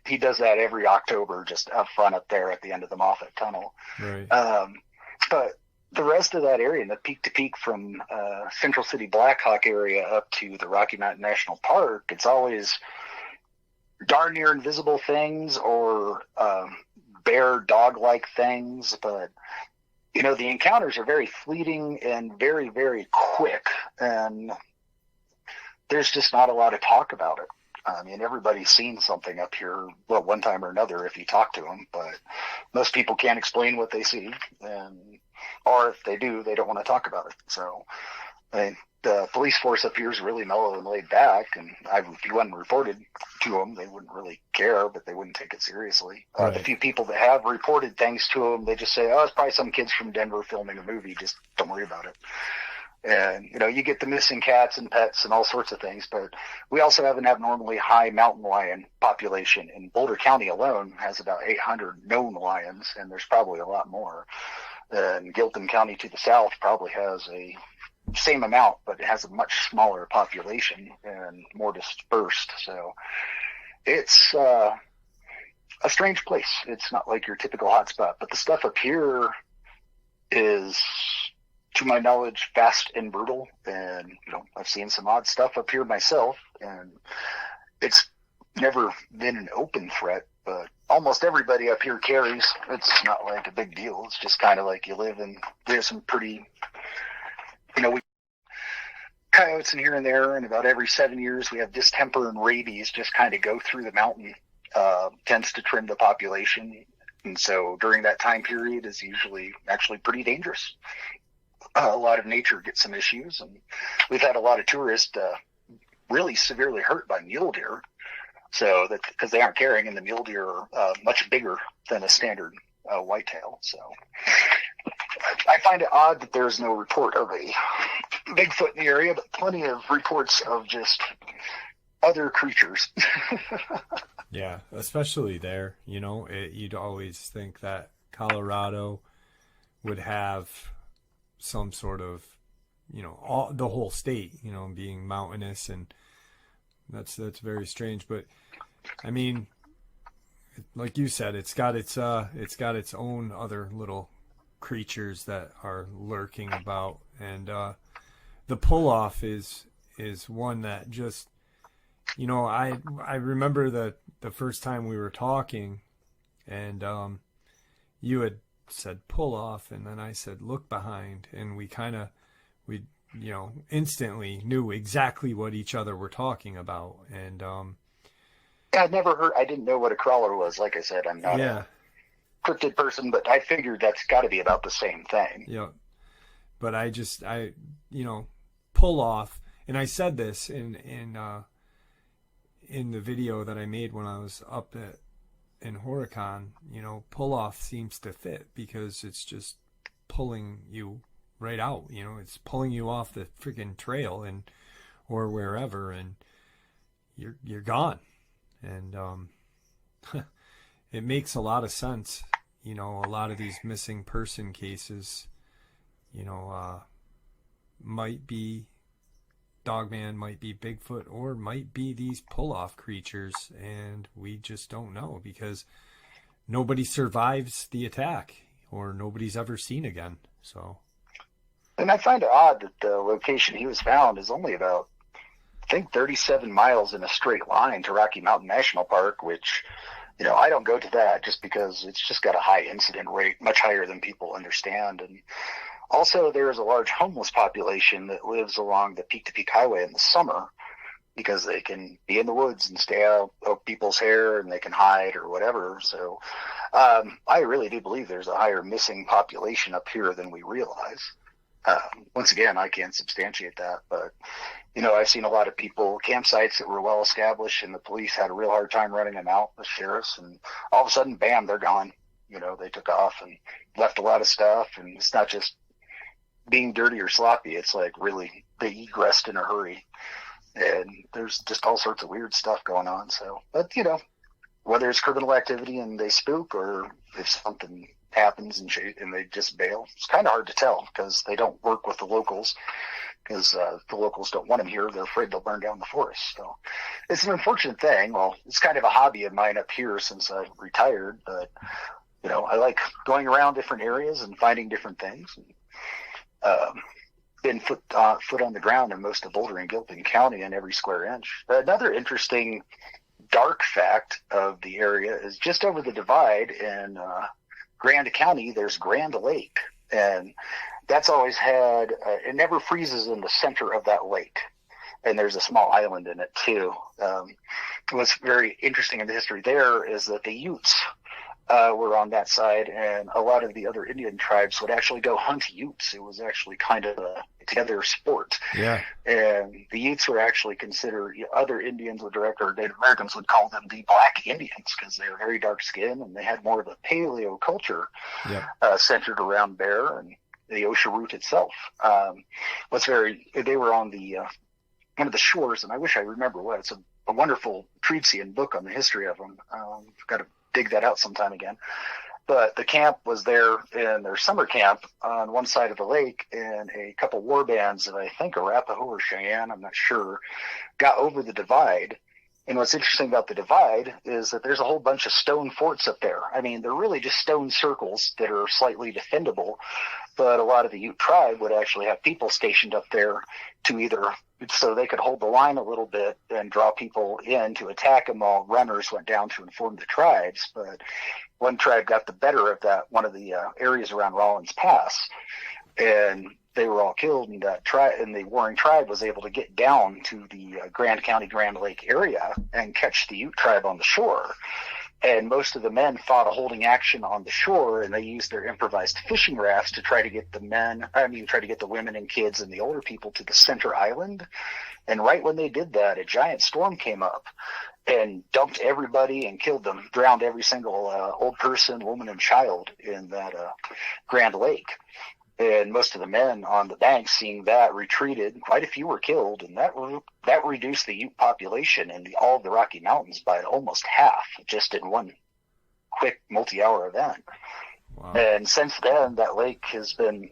He does that every October, just up front up there at the end of the Moffat Tunnel. Right. But the rest of that area, the peak to peak from Central City Blackhawk area up to the Rocky Mountain National Park, it's always darn near invisible things or bear dog-like things. But, the encounters are very fleeting and very, very quick. And there's just not a lot of talk about it. I mean, everybody's seen something up here, one time or another if you talk to them, but most people can't explain what they see, or if they do, they don't want to talk about it. So, the police force up here is really mellow and laid back, and if you hadn't reported to them, they wouldn't really care, but they wouldn't take it seriously. Right. The few people that have reported things to them, they just say, oh, it's probably some kids from Denver filming a movie, just don't worry about it. And, you get the missing cats and pets and all sorts of things, but we also have an abnormally high mountain lion population. In Boulder County alone has about 800 known lions, and there's probably a lot more. And Gilpin County to the south probably has a same amount, but it has a much smaller population and more dispersed. So it's a strange place. It's not like your typical hotspot, but the stuff up here is, to my knowledge, fast and brutal. And, I've seen some odd stuff up here myself, and it's never been an open threat, but almost everybody up here carries. It's not like a big deal. It's just kind of like we have some pretty, we coyotes in here and there, and about every 7 years we have distemper and rabies just kind of go through the mountain. Tends to trim the population, and so during that time period is usually actually pretty dangerous. A lot of nature gets some issues, and we've had a lot of tourists really severely hurt by mule deer. So that because they aren't carrying, and the mule deer are much bigger than a standard whitetail. So I find it odd that there's no report of a Bigfoot in the area, but plenty of reports of just other creatures. Yeah, especially there, you'd always think that Colorado would have some sort of, the whole state, being mountainous, and that's very strange. But I mean, like you said, it's got its own other little creatures that are lurking about, and the pull off is one that just, I remember the first time we were talking, and you had said pull off, and then I said look behind, and we instantly knew exactly what each other were talking about. And I didn't know what a crawler was. Like I said, I'm not a cryptid person, but I figured that's got to be about the same thing. Yeah, but I pull off, and I said this in the video that I made when I was up in Horicon, pull off seems to fit because it's just pulling you right out, it's pulling you off the freaking trail or wherever, and you're gone. And it makes a lot of sense. A lot of these missing person cases, might be Dogman, might be Bigfoot, or might be these pull-off creatures, and we just don't know because nobody survives the attack or nobody's ever seen again. So, and I find it odd that the location he was found is only about, I think, 37 miles in a straight line to Rocky Mountain National Park, which, I don't go to that just because it's just got a high incident rate, much higher than people understand. And also, there's a large homeless population that lives along the peak-to-peak highway in the summer because they can be in the woods and stay out of people's hair, and they can hide or whatever. So I really do believe there's a higher missing population up here than we realize. Once again, I can't substantiate that, but, I've seen a lot of people, campsites that were well established, and the police had a real hard time running them out, the sheriffs, and all of a sudden, bam, they're gone. They took off and left a lot of stuff, and it's not just being dirty or sloppy. It's like really they egressed in a hurry, and there's just all sorts of weird stuff going on. So, but whether it's criminal activity and they spook, or if something happens and they just bail, it's kind of hard to tell because they don't work with the locals, because the locals don't want them here. They're afraid they'll burn down the forest. So it's an unfortunate thing. Well, it's kind of a hobby of mine up here since I've retired, but I like going around different areas and finding different things. And, been foot on the ground in most of Boulder and Gilpin County in every square inch. Another interesting dark fact of the area is just over the divide in Grand County, there's Grand Lake, and that's always had it never freezes in the center of that lake, and there's a small island in it too. What's very interesting in the history there is that the Utes were on that side, and a lot of the other Indian tribes would actually go hunt Utes. It was actually kind of a together sport. Yeah. And the Utes were actually considered, other Indians would or Native Americans would call them the Black Indians because they were very dark skinned, and they had more of a paleo culture centered around bear and the OSHA route itself. They were on the one of the shores, and I wish I remember what. It's a wonderful Treatisian book on the history of them. Got to dig that out sometime again. But the camp was there in their summer camp on one side of the lake, and a couple war bands that I think Arapaho or Cheyenne, I'm not sure, got over the divide And what's interesting about the divide is that there's a whole bunch of stone forts up there. I mean, they're really just stone circles that are slightly defendable, but a lot of the Ute tribe would actually have people stationed up there to either so they could hold the line a little bit and draw people in to attack them while runners went down to inform the tribes. But one tribe got the better of that, one of the areas around Rollins Pass, and they were all killed, and the warring tribe was able to get down to the Grand County, Grand Lake area and catch the Ute tribe on the shore. And most of the men fought a holding action on the shore, and they used their improvised fishing rafts to try to get the women and kids and the older people to the center island. And right when they did that, a giant storm came up and dumped everybody and killed them, drowned every single old person, woman, and child in that Grand Lake. And most of the men on the banks, seeing that, retreated. Quite a few were killed, and that reduced the Ute population in all of the Rocky Mountains by almost half, just in one quick multi-hour event. Wow. And since then, that lake has been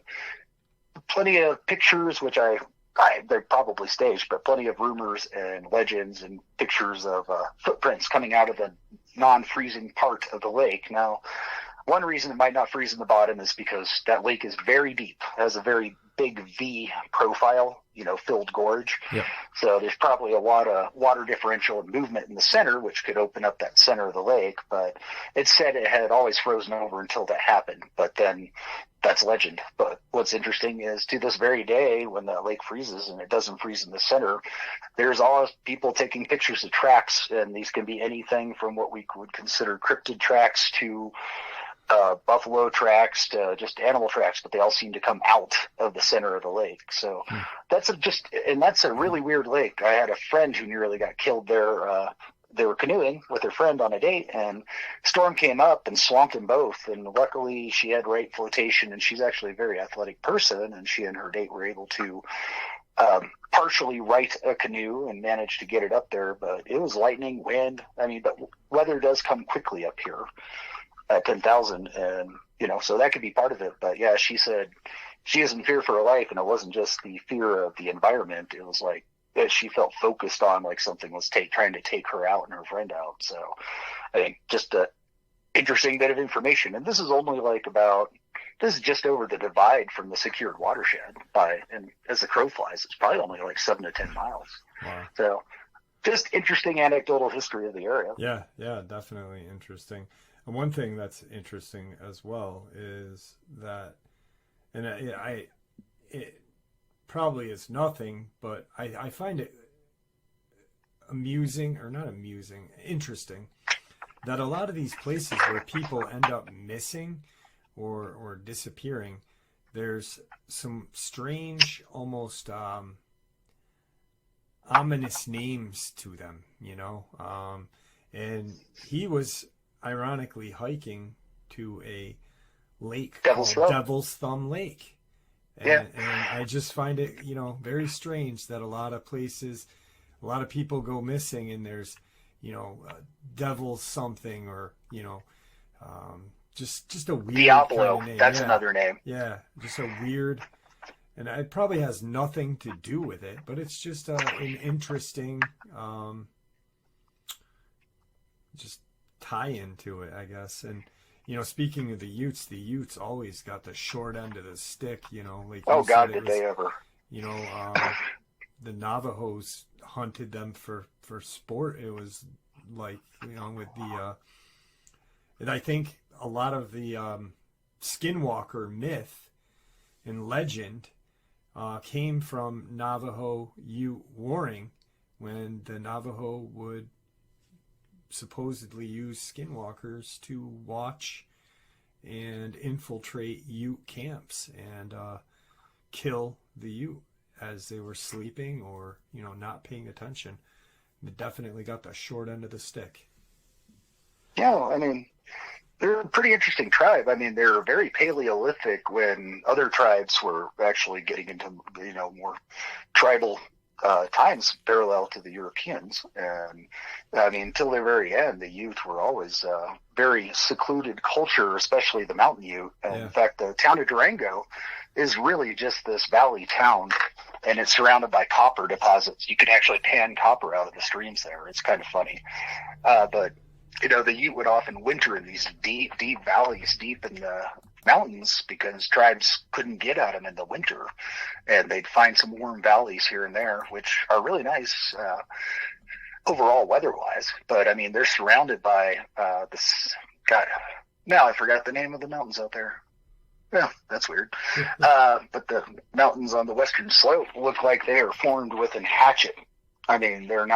plenty of pictures, which they're probably staged, but plenty of rumors and legends and pictures of footprints coming out of the non-freezing part of the lake. Now, one reason it might not freeze in the bottom is because that lake is very deep, has a very big V profile, filled gorge. Yep. So there's probably a lot of water differential and movement in the center, which could open up that center of the lake. But it said it had always frozen over until that happened. But then that's legend. But what's interesting is to this very day, when that lake freezes and it doesn't freeze in the center, there's always people taking pictures of tracks. And these can be anything from what we would consider cryptid tracks to buffalo tracks to just animal tracks, but they all seem to come out of the center of the lake. So that's a really weird lake. I had a friend who nearly got killed there. They were canoeing with her friend on a date, and storm came up and swamped them both. And luckily she had right flotation, and she's actually a very athletic person, and she and her date were able to partially right a canoe and managed to get it up there. But it was lightning, wind. But weather does come quickly up here at 10,000, and so that could be part of it. But yeah, she said she is in fear for her life, and it wasn't just the fear of the environment. It was like that she felt focused on, like something was trying to take her out and her friend out. So I think just a interesting bit of information. And this is only this is just over the divide from the secured watershed and as the crow flies, it's probably only like 7 to 10 miles. Wow. So just interesting anecdotal history of the area. Yeah, definitely interesting. And one thing that's interesting as well is that, and it probably is nothing, but I find it interesting that a lot of these places where people end up missing or disappearing, there's some strange, almost ominous names to them, and he was ironically hiking to a lake called Devil's Thumb Lake. And I just find it, very strange that a lot of places, a lot of people go missing, and there's, Devil's something, or, just a weird Diablo. Kind of name. That's another name. Yeah, just a weird, and it probably has nothing to do with it, but it's just an interesting, just tie into it, I guess. And speaking of the Utes always got the short end of the stick. Like did they ever? The Navajos hunted them for sport. It was like with the and I think a lot of the skinwalker myth and legend came from Navajo Ute warring, when the Navajo would supposedly use skinwalkers to watch and infiltrate Ute camps and kill the Ute as they were sleeping or not paying attention. It definitely got the short end of the stick. Yeah, they're a pretty interesting tribe. They're very Paleolithic when other tribes were actually getting into more tribal times parallel to the Europeans. And until their very end, the Ute were always very secluded culture, especially the mountain Ute. And in fact, the town of Durango is really just this valley town and it's surrounded by copper deposits. You can actually pan copper out of the streams there. It's kind of funny. But, the Ute would often winter in these deep, deep valleys, deep in the mountains, because tribes couldn't get at them in the winter. And they'd find some warm valleys here and there, which are really nice overall weather-wise. But, I mean, they're surrounded by this, God, now I forgot the name of the mountains out there. Yeah, that's weird. But the mountains on the western slope look like they are formed with a hatchet. I mean, they're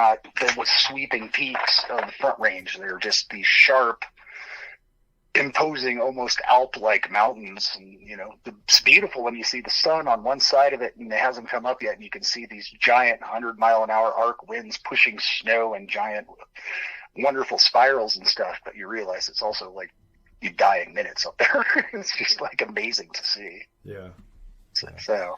with sweeping peaks of the Front Range. They're just these sharp, imposing, almost Alp-like mountains. And, it's beautiful when you see the sun on one side of it and it hasn't come up yet, and you can see these giant 100-mile-an-hour arc winds pushing snow and giant, wonderful spirals and stuff. But you realize it's also like you die in minutes up there. It's just like amazing to see. Yeah. So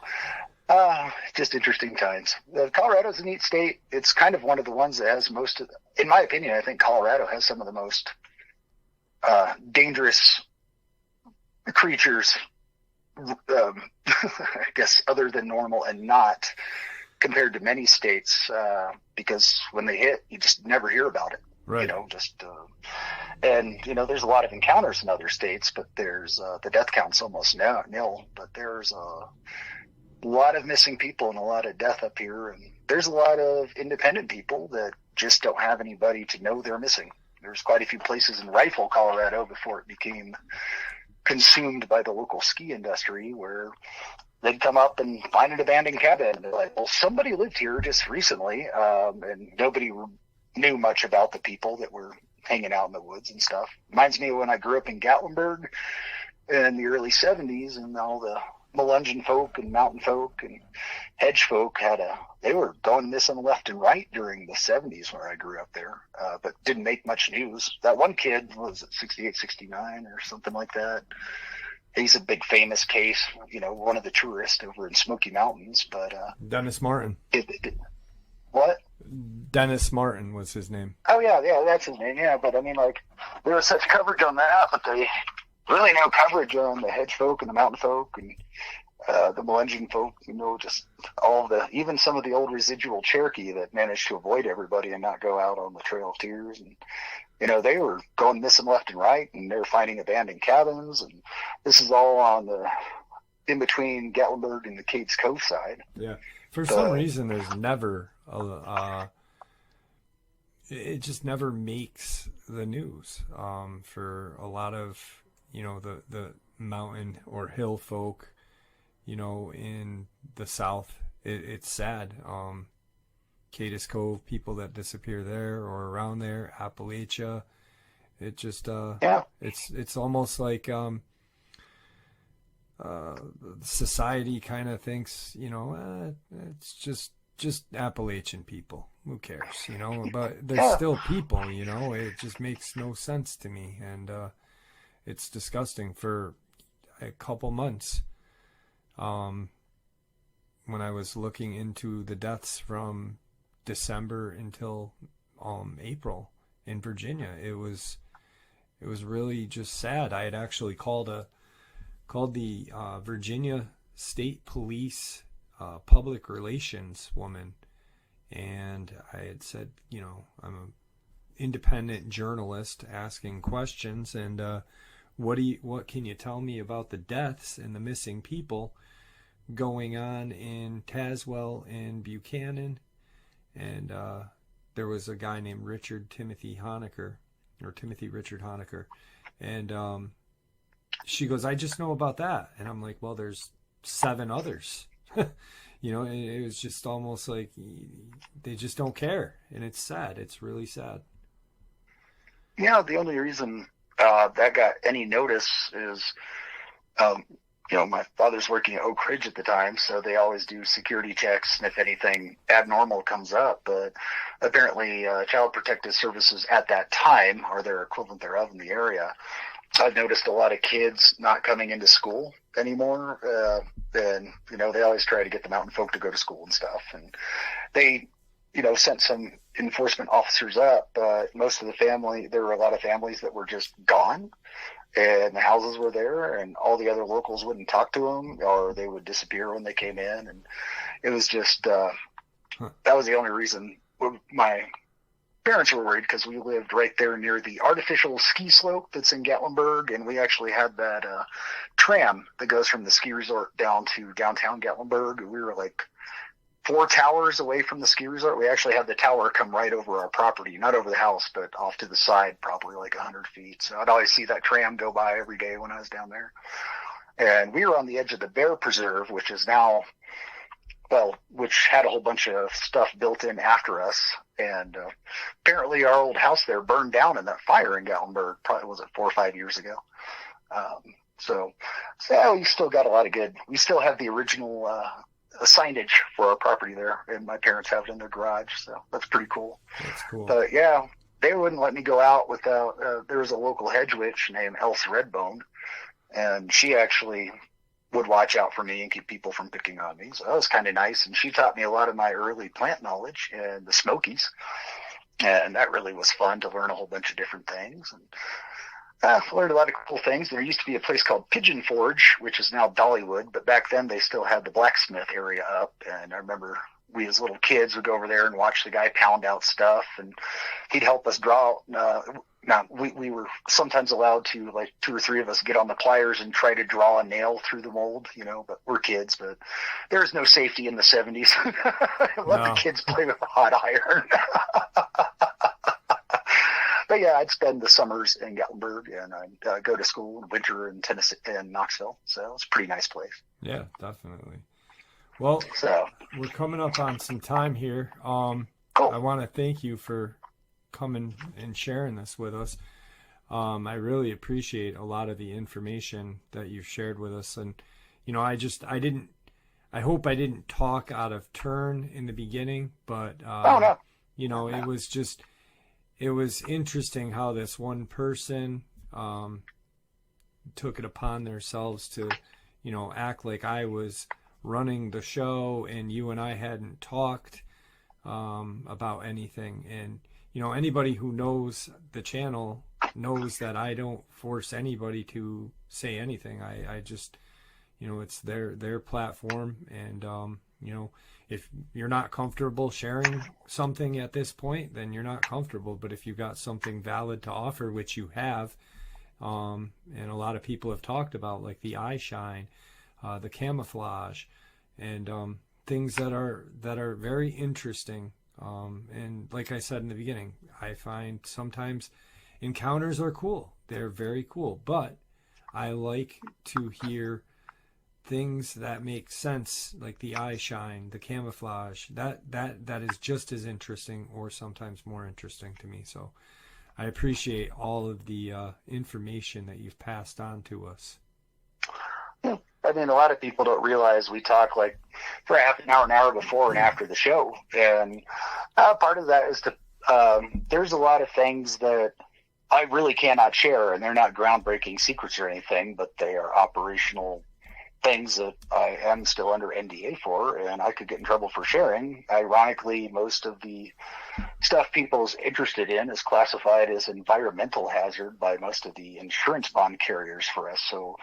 just interesting times. Colorado's a neat state. It's kind of one of the ones that has most of, in my opinion, I think Colorado has some of the most dangerous creatures, I guess, other than normal and not, compared to many states, because when they hit, you just never hear about it. Right. And there's a lot of encounters in other states, but there's the death count's almost nil. But there's a lot of missing people and a lot of death up here, and there's a lot of independent people that just don't have anybody to know they're missing. There's quite a few places in Rifle, Colorado, before it became consumed by the local ski industry, where they'd come up and find an abandoned cabin. And they're like, well, somebody lived here just recently, and nobody knew much about the people that were hanging out in the woods and stuff. Reminds me of when I grew up in Gatlinburg in the early 70s, and all the Melungeon folk and mountain folk and hedge folk they were going missing left and right during the 70s where I grew up there, but didn't make much news. That one kid was 68, 69 or something like that. He's a big famous case, one of the tourists over in Smoky Mountains, but Dennis Martin. What? Dennis Martin was his name. Oh yeah, that's his name. Yeah, but I mean, like, there was such coverage on that, but they really no coverage on the hedge folk and the mountain folk and the Melungeon folk. Just even some of the old residual Cherokee that managed to avoid everybody and not go out on the Trail of Tears. And they were going missing left and right, and they were finding abandoned cabins. And this is all on the in between Gatlinburg and the Cades Cove side. Yeah. For some reason, there's never it just never makes the news for a lot of the mountain or hill folk in the South. It's sad. Cades Cove, people that disappear there or around there, Appalachia. It just it's almost like society kind of thinks, it's just Appalachian people. Who cares, But there's still people, It just makes no sense to me, and it's disgusting. For a couple months, when I was looking into the deaths from December until April in Virginia, it was really just sad. I had actually called the Virginia State Police public relations woman, and I had said, I'm an independent journalist asking questions, and what can you tell me about the deaths and the missing people going on in Tazewell and Buchanan? And there was a guy named Timothy Richard Honecker, and she goes, I just know about that. And I'm like, well, there's 7 others. It was just almost like they just don't care. And it's sad. It's really sad. Yeah, the only reason that got any notice is, my father's working at Oak Ridge at the time, so they always do security checks, and if anything abnormal comes up. But apparently Child Protective Services at that time, or their equivalent thereof in the area, I've noticed a lot of kids not coming into school anymore. And, they always try to get the mountain folk to go to school and stuff. And they, sent some enforcement officers up, but most of the there were a lot of families that were just gone, and the houses were there, and all the other locals wouldn't talk to them, or they would disappear when they came in. And, it was just, that was the only reason my parents were worried, because we lived right there near the artificial ski slope that's in Gatlinburg, and we actually had that tram that goes from the ski resort down to downtown Gatlinburg. We were like 4 towers away from the ski resort. We actually had the tower come right over our property, not over the house, but off to the side, probably like 100 feet. So I'd always see that tram go by every day when I was down there. And we were on the edge of the Bear Preserve, which is now, well, which had a whole bunch of stuff built in after us. And apparently our old house there burned down in that fire in Gatlinburg, probably, was it 4 or 5 years ago? So yeah, we still got a lot of good. We still have the original signage for our property there, and my parents have it in their garage, so that's pretty cool. That's cool. But yeah, they wouldn't let me go out without, there was a local hedge witch named Else Redbone, and she actually would watch out for me and keep people from picking on me. So that was kind of nice. And she taught me a lot of my early plant knowledge and the Smokies. And that really was fun to learn a whole bunch of different things. And I learned a lot of cool things. There used to be a place called Pigeon Forge, which is now Dollywood, but back then they still had the blacksmith area up. And I remember we as little kids would go over there and watch the guy pound out stuff, and he'd help us draw. Now, we were sometimes allowed to, like 2 or 3 of us, get on the pliers and try to draw a nail through the mold, but we're kids, but there was no safety in the 70s. Let the kids play with a hot iron. But yeah, I'd spend the summers in Gatlinburg, and I'd go to school in winter in Tennessee and Knoxville. So it's a pretty nice place. Yeah, definitely. Well, we're coming up on some time here. Cool. I want to thank you for coming and sharing this with us. I really appreciate a lot of the information that you've shared with us. And, I hope I didn't talk out of turn in the beginning, but, no. It was interesting how this one person, took it upon themselves to, act like I was running the show and you and I hadn't talked, about anything. And, anybody who knows the channel knows that I don't force anybody to say anything. I just, it's their platform. And, if you're not comfortable sharing something at this point, then you're not comfortable. But if you've got something valid to offer, which you have, and a lot of people have talked about, like the eye shine, the camouflage, and things that are very interesting. And like I said in the beginning, I find sometimes encounters are cool. They're very cool, but I like to hear things that make sense, like the eye shine, the camouflage. That is just as interesting, or sometimes more interesting to me. So I appreciate all of the information that you've passed on to us. I mean, a lot of people don't realize we talk like for half an hour before and after the show. And part of that is there's a lot of things that I really cannot share, and they're not groundbreaking secrets or anything, but they are operational things that I am still under NDA for, and I could get in trouble for sharing. Ironically, most of the stuff people's interested in is classified as environmental hazard by most of the insurance bond carriers for us, so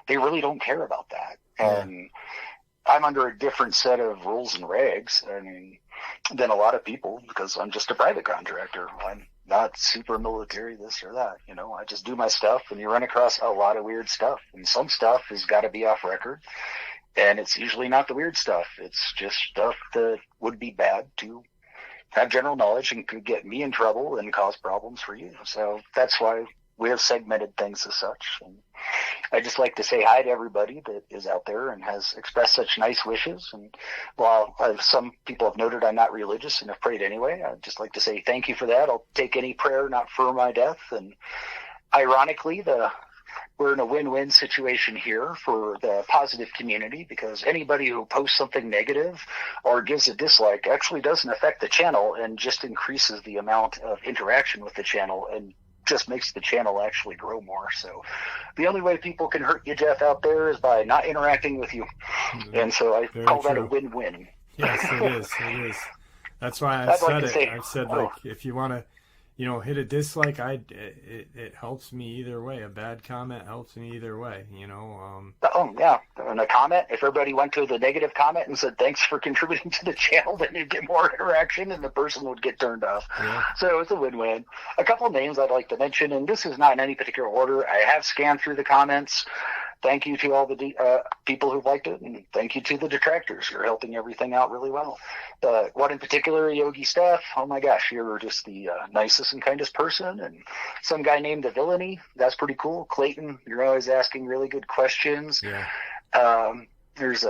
they really don't care about that. And I'm under a different set of rules and regs, than a lot of people, because I'm just a private contractor. I'm not super military, this or that. I just do my stuff, and you run across a lot of weird stuff. And some stuff has got to be off record, and it's usually not the weird stuff. It's just stuff that would be bad to have general knowledge and could get me in trouble and cause problems for you. So that's why we have segmented things as such. And I just like to say hi to everybody that is out there and has expressed such nice wishes. And while some people have noted I'm not religious and have prayed anyway, I'd just like to say thank you for that. I'll take any prayer, not for my death. And ironically, we're in a win-win situation here for the positive community, because anybody who posts something negative or gives a dislike actually doesn't affect the channel and just increases the amount of interaction with the channel and just makes the channel actually grow more. So the only way people can hurt you, Jeff, out there is by not interacting with you. And so I call that a win-win. Yes, it is. It is. That's why I said it. I said, like, if you want to, hit a dislike. It helps me either way. A bad comment helps me either way. Oh yeah, and a comment. If everybody went to the negative comment and said thanks for contributing to the channel, then you'd get more interaction, and the person would get turned off. Yeah. So it's a win-win. A couple of names I'd like to mention, and this is not in any particular order. I have scanned through the comments. Thank you to all the people who've liked it, and thank you to the detractors. You're helping everything out really well. One in particular, Yogi Steph, oh my gosh, you're just the nicest and kindest person. And some guy named the Villainy, that's pretty cool. Clayton, you're always asking really good questions. Yeah. There's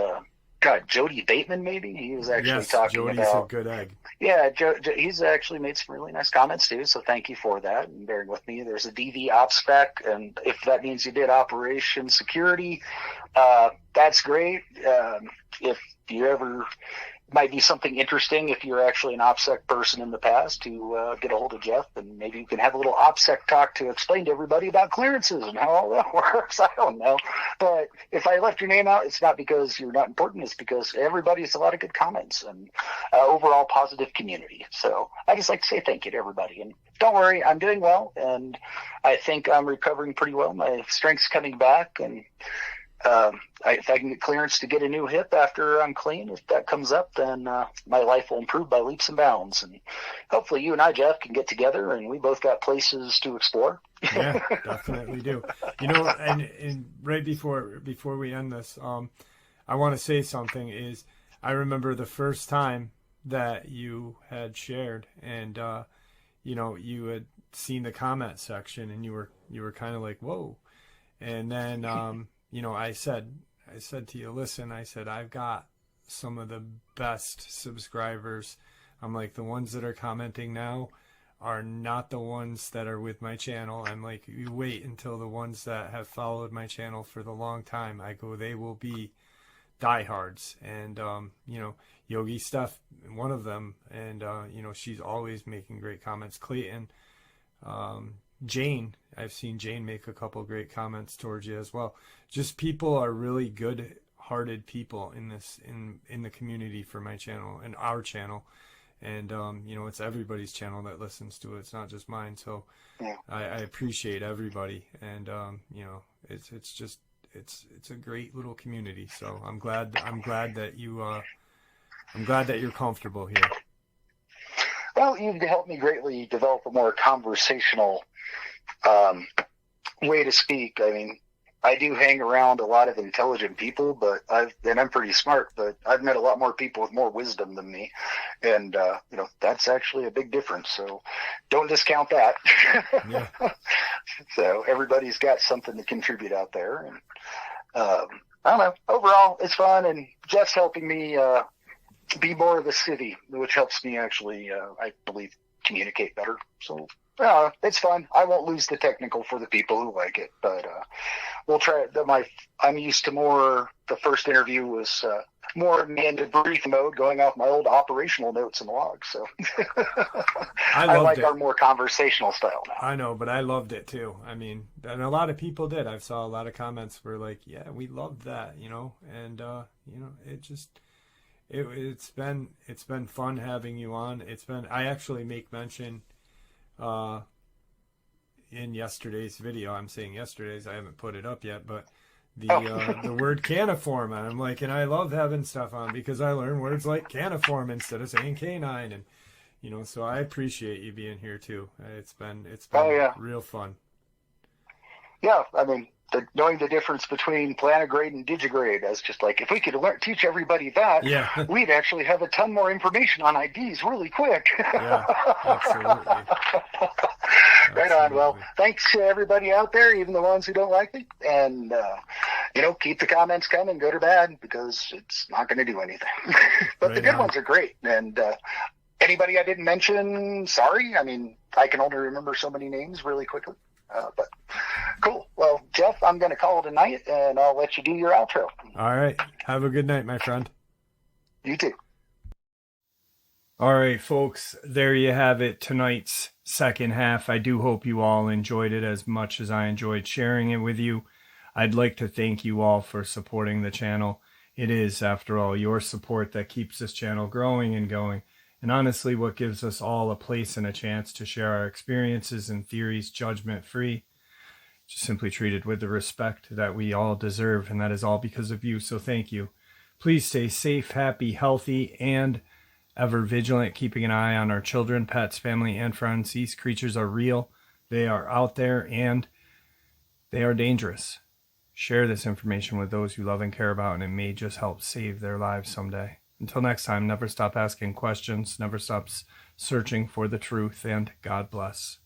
Jody Bateman, maybe. He was actually talking Jody's about a good egg. Yeah, he's actually made some really nice comments too, so thank you for that and bearing with me. There's a DV op spec, and if that means you did operation security, that's great. If you ever might be something interesting if you're actually an OPSEC person in the past to get a hold of Jeff, and maybe you can have a little OPSEC talk to explain to everybody about clearances and how all that works. I don't know. But if I left your name out, it's not because you're not important. It's because everybody's a lot of good comments and overall positive community. So I just like to say thank you to everybody. And don't worry, I'm doing well, and I think I'm recovering pretty well. My strength's coming back, and if I can get clearance to get a new hip after I'm clean, if that comes up, then my life will improve by leaps and bounds. And hopefully you and I, Jeff, can get together, and we both got places to explore. Yeah, definitely do. And right before we end this, I want to say something is I remember the first time that you had shared and, you had seen the comment section and you were kind of like, whoa. And then, I said to you, listen, I said, I've got some of the best subscribers. I'm like, the ones that are commenting now are not the ones that are with my channel. I'm like, you wait until the ones that have followed my channel for the long time. I go, they will be diehards. And, Yogi Steph, one of them. And, she's always making great comments. Clayton, Jane, I've seen Jane make a couple great comments towards you as well. Just people are really good-hearted people in the community for my channel and our channel, and it's everybody's channel that listens to it. It's not just mine. So Yeah. I appreciate everybody, and it's a great little community. So I'm glad that you're comfortable here. Well, you've helped me greatly develop a more conversational way to speak. I mean, I do hang around a lot of intelligent people, and I'm pretty smart, but I've met a lot more people with more wisdom than me. And, that's actually a big difference. So don't discount that. Yeah. So everybody's got something to contribute out there. And, I don't know, overall it's fun, and Jeff's helping me, be more of a city, which helps me actually, I believe, communicate better. So it's fun. I won't lose the technical for the people who like it, but we'll try it. I'm used to more. The first interview was more in debrief mode, going off my old operational notes and logs. So I like our more conversational style now. I know, but I loved it too. I mean, and a lot of people did. I saw a lot of comments were like, "Yeah, we loved that," and it's been fun having you on. I actually make mention in yesterday's video. I'm saying yesterday's, I haven't put it up yet, but the word caniform, and I'm like, and I love having stuff on because I learn words like caniform instead of saying canine, and so I appreciate you being here too. It's been real fun. Yeah, I mean, knowing the difference between planigrade and digigrade, as just like, if we could teach everybody that, yeah. We'd actually have a ton more information on IDs really quick. Yeah, absolutely. Right on. Well, thanks to everybody out there, even the ones who don't like me. And, keep the comments coming, good or bad, because it's not going to do anything. But right, the good ones are great. And anybody I didn't mention, sorry. I mean, I can only remember so many names really quickly. But cool. Well, Jeff, I'm going to call it a night, and I'll let you do your outro. All right. Have a good night, my friend. You too. All right, folks, there you have it, tonight's second half. I do hope you all enjoyed it as much as I enjoyed sharing it with you. I'd like to thank you all for supporting the channel. It is, after all, your support that keeps this channel growing and going. and honestly what gives us all a place and a chance to share our experiences and theories judgment-free, just simply treated with the respect that we all deserve, and that is all because of you, so thank you. Please stay safe, happy, healthy, and ever vigilant, keeping an eye on our children, pets, family, and friends. These creatures are real, they are out there, and they are dangerous. Share this information with those you love and care about, and it may just help save their lives someday. Until next time, never stop asking questions, never stop searching for the truth, and God bless.